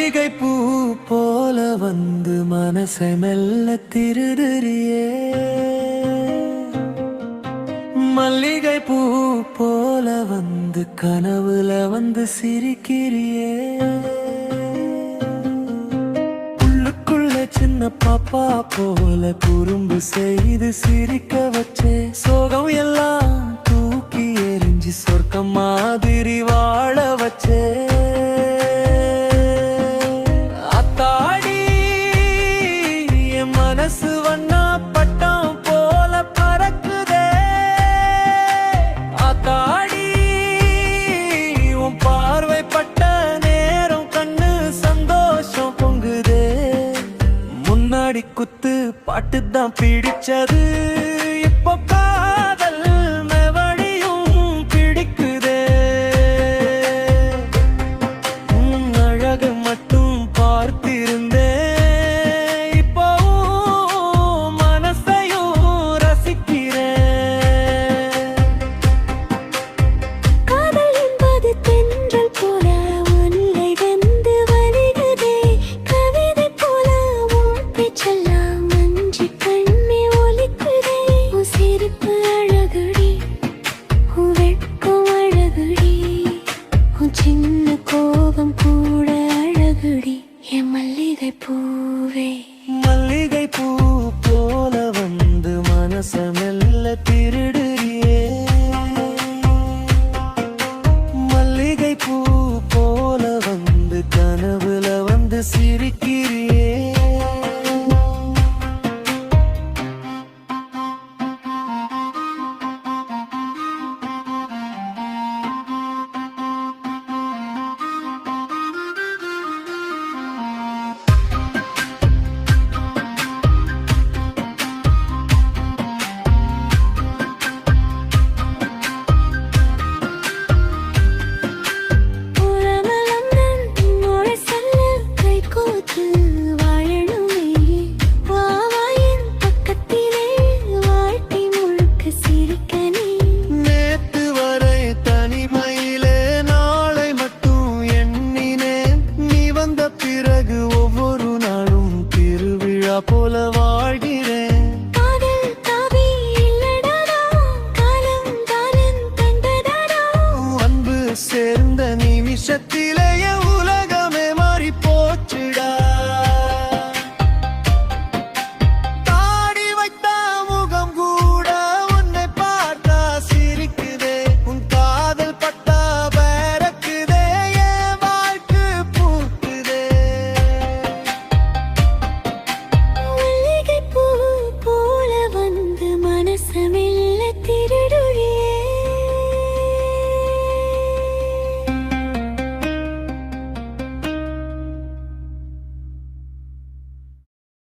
மல்லிகை பூ போல வந்து மனசை மெல்ல திருடுறியே. மல்லிகை பூ போல வந்து கனவுல வந்து சிரிக்கிறியே. உள்ளுக்குள்ள சின்ன பாப்பா போல குறும்பு செய்து சிரிக்க வச்சே. சோகம் எல்லாம் தூக்கி எறிஞ்சி சொர்க்கம் மாதிரி வாழ வச்சே. மனசு வண்ணா பட்டம் போல பறக்குதே. ஆத்தாடி உன் பார்வைப்பட்ட நேரம் கண்ணு சந்தோஷம் பொங்குதே. முன்னாடி குத்து பாட்டுதான் பிடிச்சது, இப்போ காதல் மெவழியும் பிடிக்குதே. அழகு மட்டும் பார்த்திருந்தே சின்ன கோபம் கூட அழகுடி என் மல்லிகை பூவே. மல்லிகை பூ போல வந்து மனச மெல்ல திருடு